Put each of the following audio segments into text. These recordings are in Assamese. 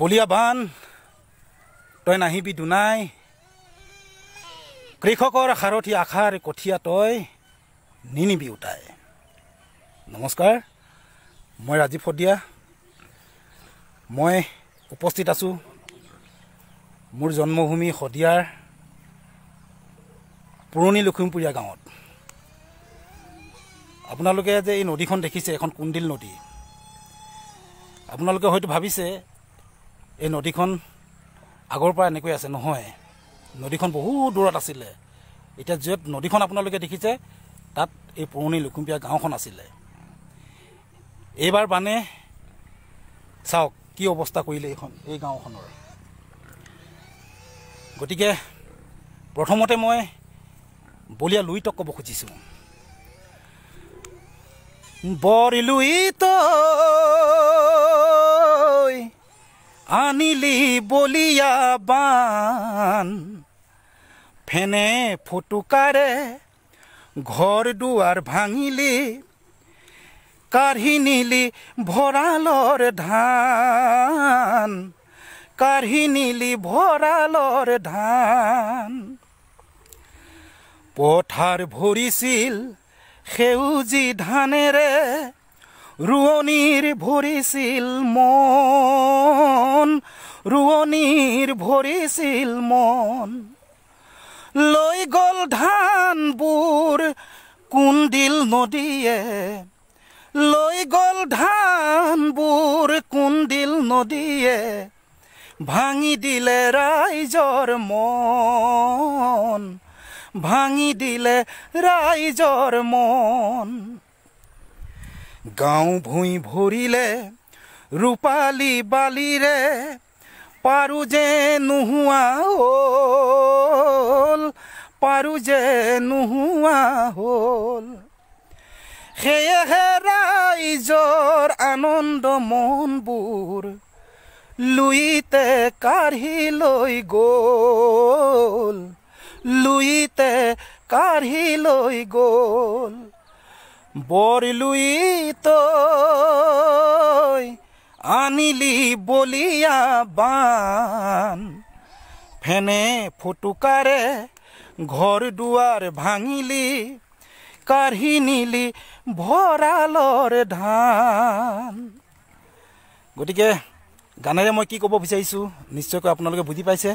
বলিয়া বান তই নাহিবি দুনাই কৃষকৰ সাৰথি আশাৰ কঠীয়া তই নিনিবি উটাই। নমস্কাৰ, মই ৰাজীৱ শদিয়া। মই উপস্থিত আছোঁ মোৰ জন্মভূমি শদিয়াৰ পুৰণি লখিমপুৰীয়া গাঁৱত। আপোনালোকে যে এই নদীখন দেখিছে, এখন কুন্দিল নদী। আপোনালোকে হয়তো ভাবিছে এই নদীখন আগৰ পৰা এনেকৈ আছে। নহয়, নদীখন বহুত দূৰত আছিলে। এতিয়া য'ত নদীখন আপোনালোকে দেখিছে তাত এই পুৰণি লখিমপুৰীয়া গাঁওখন আছিলে। এইবাৰ বানে চাওক কি অৱস্থা কৰিলে এই গাঁওখনৰ। গতিকে প্ৰথমতে মই বলিয়া লুইতক ক'ব খুজিছোঁ, বৰলুই তই আনিলি বলিয়া বান, ফেনে ফুটুকাৰে ঘৰ দুৱাৰ ভাঙিলি, কাঢ়ি নিলি ভঁৰালৰ ধান, কাঢ়ি নিলি ভঁৰালৰ ধান। পথাৰ ভৰিছিল সেউজী ধানেৰে, ৰোৱনীৰ ভৰিছিল মন, ৰোৱনীৰ ভৰিছিল মন। লৈ গ'ল ধানবোৰ কুন্দিল নদীয়ে, লৈ গ'ল ধানবোৰ কুন্দিল নদীয়ে, ভাঙি দিলে ৰাইজৰ মন, ভাঙি দিলে ৰাইজৰ মন। গাঁও ভুঁই ভৰিলে ৰূপালী বালিৰে, পাৰো যে নোহোৱা হ'ল, পাৰো যে নোহোৱা হ'ল। সেয়েহে ৰাইজৰ আনন্দ মনবোৰ লুইতে কাঢ়ি লৈ গ'ল, লুইতে কাঢ়ি লৈ গ'ল। বৰলুই তই আনিলি বলিয়া বান, ফেনে ফুটুকাৰে ঘৰ দুৱাৰ ভাঙিলি, কাঢ়ি নিলি ভঁৰালৰ ধান। গতিকে গানেৰে মই কি ক'ব বিচাৰিছোঁ নিশ্চয়কৈ আপোনালোকে বুজি পাইছে।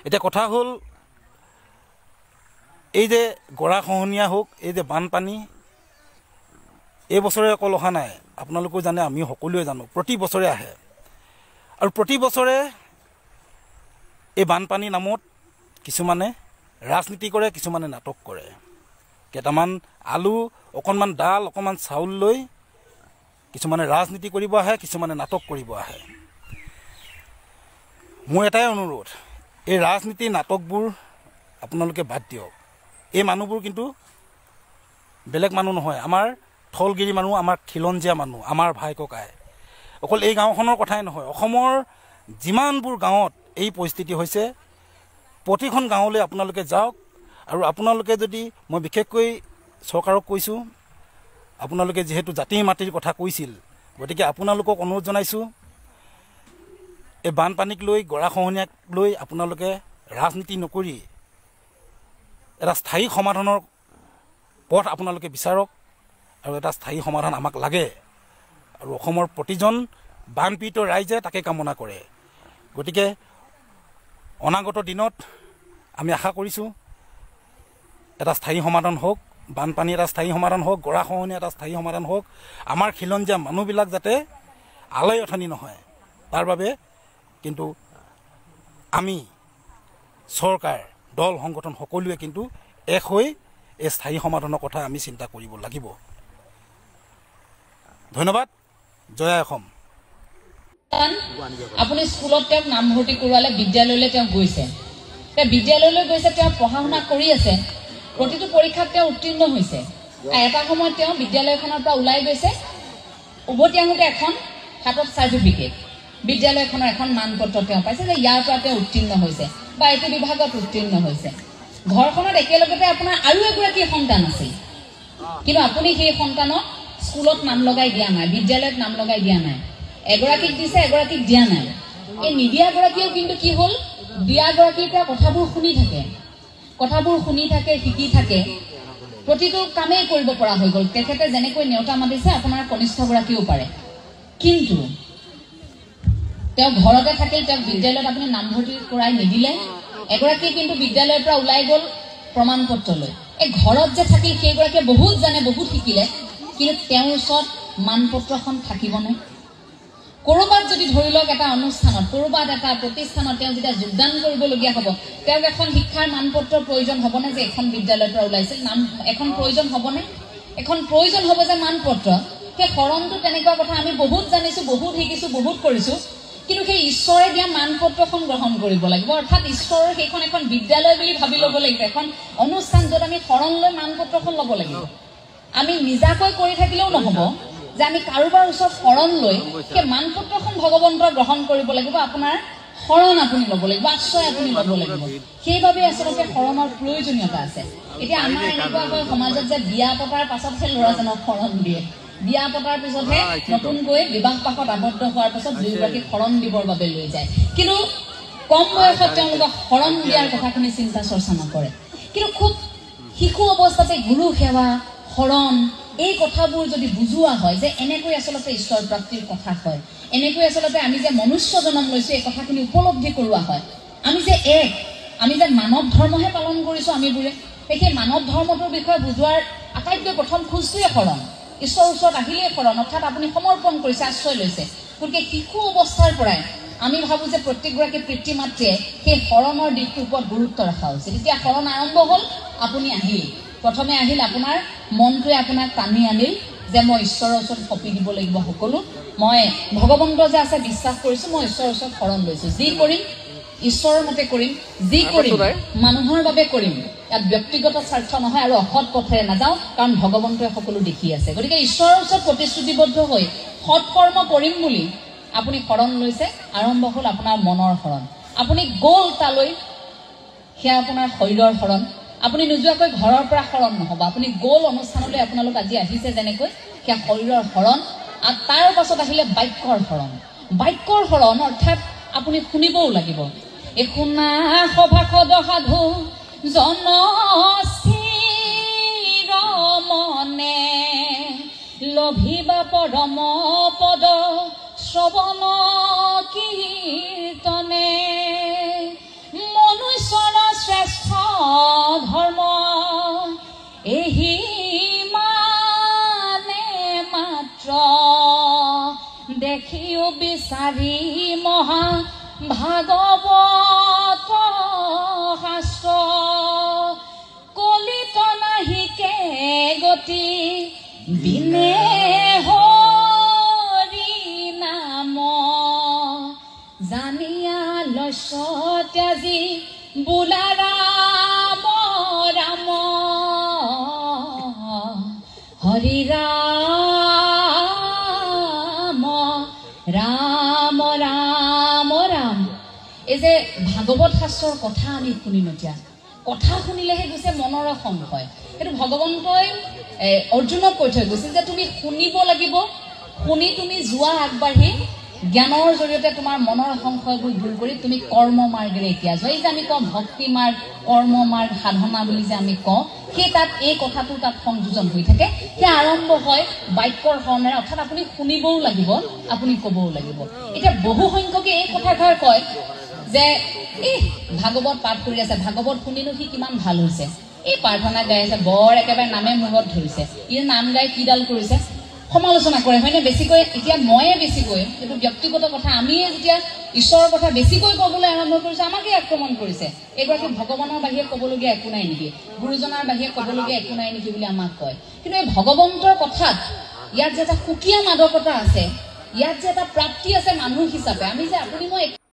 এতিয়া কথা হ'ল, এই যে গৰাখহনীয়া হওক, এই যে বানপানী, এই বছৰে অকল অহা নাই। আপোনালোকেও জানে, আমি সকলোৱে জানো, প্ৰতি বছৰে আহে। আৰু প্ৰতি বছৰে এই বানপানীৰ নামত কিছুমানে ৰাজনীতি কৰে, কিছুমানে নাটক কৰে। কেইটামান আলু, অকণমান ডাল, অকণমান চাউল লৈ কিছুমানে ৰাজনীতি কৰিব আহে, কিছুমানে নাটক কৰিব আহে। মোৰ এটাই অনুৰোধ, এই ৰাজনীতি নাটকবোৰ আপোনালোকে বাদ দিয়ক। এই মানুহবোৰ কিন্তু বেলেগ মানুহ নহয়, আমাৰ থলগিৰি মানুহ, আমাৰ খিলঞ্জীয়া মানুহ, আমাৰ ভাই ককাই। অকল এই গাঁওখনৰ কথাই নহয়, অসমৰ যিমানবোৰ গাঁৱত এই পৰিস্থিতি হৈছে, প্ৰতিখন গাঁৱলৈ আপোনালোকে যাওক। আৰু আপোনালোকে যদি, মই বিশেষকৈ চৰকাৰক কৈছোঁ, আপোনালোকে যিহেতু জাতিৰ মাটিৰ কথা কৈছিল, গতিকে আপোনালোকক অনুৰোধ জনাইছোঁ, এই বানপানীক লৈ, গৰাখহনীয়াক লৈ আপোনালোকে ৰাজনীতি নকৰি এটা স্থায়ী সমাধানৰ পথ আপোনালোকে বিচাৰক। আৰু এটা স্থায়ী সমাধান আমাক লাগে, আৰু অসমৰ প্ৰতিজন বানপীড়িত ৰাইজে তাকে কামনা কৰে। গতিকে অনাগত দিনত আমি আশা কৰিছোঁ এটা স্থায়ী সমাধান হওক, বানপানী এটা স্থায়ী সমাধান হওক, গৰাখহনীয়া এটা স্থায়ী সমাধান হওক। আমাৰ খিলঞ্জীয়া মানুহবিলাক যাতে আলাই অথনি নহয়, তাৰ বাবে কিন্তু আমি চৰকাৰ, দল, সংগঠন সকলোৱে কিন্তু এক হৈ এই স্থায়ী সমাধানৰ কথা আমি চিন্তা কৰিব লাগিব। ধন্যবাদ। জয় অসম। আপুনি স্কুলত তেওঁক নামভৰ্তি কৰোৱালে, বিদ্যালয়লৈ তেওঁ গৈছে, বিদ্যালয়লৈ গৈছে, তেওঁ পঢ়া শুনা কৰি আছে, প্ৰতিটো পৰীক্ষাত তেওঁ উত্তীৰ্ণ হৈছে। এটা সময়ত তেওঁ বিদ্যালয়খনৰ পৰা ওলাই গৈছে, উভতি আহোঁতে এখন হাতত চাৰ্টিফিকেট, বিদ্যালয়খনৰ এখন মানপত্ৰ তেওঁ পাইছে যে ইয়াৰ পৰা তেওঁ উত্তীৰ্ণ হৈছে বা এইটো বিভাগত উত্তীৰ্ণ হৈছে। ঘৰখনত একেলগতে আপোনাৰ আৰু এগৰাকী সন্তান আছিল, কিন্তু আপুনি সেই সন্তানক স্কুলত নাম লগাই দিয়া নাই, বিদ্যালয়ত নাম লগাই দিয়া নাই। এগৰাকীক দিছে এগৰাকীক দিয়া নাই এই নিদিয়াগৰাকীয়েও কিন্তু কি হ'ল দিয়াগৰাকীৰ পৰা কথাবোৰ শুনি থাকে শিকি থাকে প্ৰতিটো কামেই কৰিব পৰা হৈ গ'ল তেখেতে যেনেকৈ নেওতা মাতিছে আপোনাৰ কনিষ্ঠগৰাকীও পাৰে কিন্তু তেওঁ ঘৰতে থাকিল তেওঁ বিদ্যালয়ত আপুনি নামভৰ্তি কৰাই নিদিলে এগৰাকীয়ে কিন্তু বিদ্যালয়ৰ পৰা ওলাই গ'ল প্ৰমাণ পত্ৰ লৈ এই ঘৰত যে থাকিল সেইগৰাকীয়ে বহুত জানে বহুত শিকিলে কিন্তু তেওঁৰ ওচৰত মানপত্ৰখন থাকিবনে কৰবাত যদি ধৰি লওক এটা অনুষ্ঠানত কৰবাত এটা প্ৰতিষ্ঠানত তেওঁ যেতিয়া যোগদান কৰিবলগীয়া হ'ব তেওঁক এখন শিক্ষাৰ মানপত্ৰৰ প্ৰয়োজন হ'বনে যে এখন বিদ্যালয়ৰ পৰা ওলাইছিল নাম এখন প্ৰয়োজন হ'বনে এখন প্ৰয়োজন হ'ব যে মানপত্ৰ সেই শৰণটো তেনেকুৱা কথা আমি বহুত জানিছোঁ বহুত শিকিছোঁ বহুত কৰিছোঁ কিন্তু সেই ঈশ্বৰে দিয়া মানপত্ৰখন গ্ৰহণ কৰিব লাগিব অৰ্থাৎ ঈশ্বৰৰ সেইখন এখন বিদ্যালয় বুলি ভাবি ল'ব লাগিব এখন অনুষ্ঠান য'ত আমি শৰণ লৈ মানপত্ৰখন ল'ব লাগিব আমি নিজাকৈ কৰি থাকিলেও নহ'ব যে আমি কাৰোবাৰ ওচৰত শৰণ লৈ সেই মানপত্ৰখন ভগৱন্তৰ গ্ৰহণ কৰিব লাগিব আপোনাৰ শৰণ আপুনি ল'ব লাগিব আশ্ৰয় আপুনি ল'ব লাগিব সেইবাবে আচলতে শৰণৰ প্ৰয়োজনীয়তা আছে এতিয়া আমাৰ এনেকুৱা হয় সমাজত যে বিয়া পতাৰ পাছতহে ল'ৰাজনক শৰণ দিয়ে বিয়া পতাৰ পিছতহে নতুনকৈ বিবাহ পাশত আবদ্ধ হোৱাৰ পিছত দুয়োগৰাকীক শৰণ দিবৰ বাবে লৈ যায় কিন্তু কম বয়সত তেওঁলোকক শৰণ দিয়াৰ কথাখিনি চিন্তা চৰ্চা নকৰে কিন্তু খুব শিশু অৱস্থাতে গুৰু সেৱা শৰণ এই কথাবোৰ যদি বুজোৱা হয় যে এনেকৈ আচলতে ঈশ্বৰ প্ৰাপ্তিৰ কথা হয় এনেকৈ আচলতে আমি যে মনুষ্য জন্ম লৈছোঁ এই কথাখিনি উপলব্ধি কৰোৱা হয় আমি যে মানৱ ধৰ্মহে পালন কৰিছোঁ আমিবোৰে সেই মানৱ ধৰ্মটোৰ বিষয়ে বুজোৱাৰ আটাইতকৈ প্ৰথম খোজটোৱে শৰণ ঈশ্বৰৰ ওচৰত আহিলেই শৰণ অৰ্থাৎ আপুনি সমৰ্পণ কৰিছে আশ্ৰয় লৈছে গতিকে শিশু অৱস্থাৰ পৰাই আমি ভাবোঁ যে প্ৰত্যেকগৰাকী পিতৃ মাতৃয়ে সেই শৰণৰ দিশটোৰ ওপৰত গুৰুত্ব ৰখা উচিত এতিয়া শৰণ আৰম্ভ হ'ল আপুনি আহিল প্ৰথমে আহিল আপোনাৰ মনটোৱে আপোনাক টানি আনিল যে মই ঈশ্বৰৰ ওচৰত সঁপি দিব লাগিব সকলো মই ভগৱন্ত যে আছে বিশ্বাস কৰিছোঁ মই ঈশ্বৰৰ ওচৰত শৰণ লৈছোঁ যি কৰিম ঈশ্বৰৰ মতে কৰিম যি কৰিম মানুহৰ বাবে কৰিম ইয়াত ব্যক্তিগত স্বাৰ্থ নহয় আৰু অসৎ পথেৰে নাযাওঁ কাৰণ ভগৱন্তই সকলো দেখি আছে গতিকে ঈশ্বৰৰ ওচৰত প্ৰতিশ্ৰুতিবদ্ধ হৈ সৎকৰ্ম কৰিম বুলি আপুনি শৰণ লৈছে আৰম্ভ হ'ল আপোনাৰ মনৰ শৰণ আপুনি গ'ল তালৈ সেয়া আপোনাৰ শৰীৰৰ শৰণ আপুনি নোযোৱাকৈ ঘৰৰ পৰা শৰণ নহ'ব আপুনি গ'ল অনুষ্ঠানলৈ আপোনালোক আজি আহিছে যেনেকৈ সেয়া শৰীৰৰ শৰণ আৰু তাৰ পাছত আহিলে বাক্যৰ শৰণ অৰ্থাৎ আপুনি শুনিবও লাগিব এই শুনা সভাসদ সাধু জনস্থিৰ মনে লভিবা পৰম পদ শ্ৰৱণ কীৰ্তনে মনুষ্যৰ শ্ৰেষ্ঠ ধৰ্ম এহি মানে মাত্ৰ দেখিও বিচাৰি মহা ভাগৱত শাস্ত্ৰ কলিত নাহিকে গতি বিনে হৰি নাম জানিয়া লস্য ত্যাজি বোলা ৰাম ৰাম হৰি ৰাম ৰাম ৰাম ৰাম এই যে ভাগৱত শাস্ত্ৰৰ কথা আমি শুনি নতিয়া কথা শুনিলেহে গৈছে মনৰ সংশয় সেইটো ভগৱন্তই অৰ্জুনক কৈ থৈ গৈছিল যে তুমি শুনিব লাগিব শুনি তুমি যোৱা আগবাঢ়ি জ্ঞানৰ জৰিয়তে তোমাৰ মনৰ সংশয়বোৰ দূৰ কৰি তুমি কৰ্ম মাৰ্গেৰে এতিয়া যোৱা এই যে আমি কওঁ ভক্তি মাৰ্গ কৰ্ম মাৰ্গ সাধনা বুলি যে আমি কওঁ সেই তাত এই কথাটো তাত সংযোজন হৈ থাকে সেয়া আৰম্ভ হয় বাক্যৰ শৰণেৰে অৰ্থাৎ আপুনি শুনিবও লাগিব আপুনি ক'বও লাগিব এতিয়া বহু সংখ্যকে এই কথাষাৰ কয় যে এই ভাগৱত পাঠ কৰি আছে ভাগৱত শুনিনো সি কিমান ভাল হৈছে এই প্ৰাৰ্থনা গাই আছে বৰ একেবাৰে নামে মূৰত ধৰিছে ই নাম গাই কিডাল কৰিছে সমালোচনা কৰে হয়নে বেছিকৈ এতিয়া ময়ে বেছিকৈ এইটো ব্যক্তিগত কথা আমিয়ে যেতিয়া ঈশ্বৰৰ কথা বেছিকৈ ক'বলৈ আৰম্ভ কৰিছোঁ আমাকে আক্ৰমণ কৰিছে এইগৰাকী ভগৱানৰ বাহিৰে ক'বলগীয়া একো নাই নেকি গুৰুজনাৰ বাহিৰে ক'বলগীয়া একো নাই নেকি বুলি আমাক কয় কিন্তু এই ভগৱন্তৰ কথাত ইয়াত যে এটা সুকীয়া মাদকতা আছে ইয়াত যে এটা প্ৰাপ্তি আছে মানুহ হিচাপে আমি যে আপুনি মই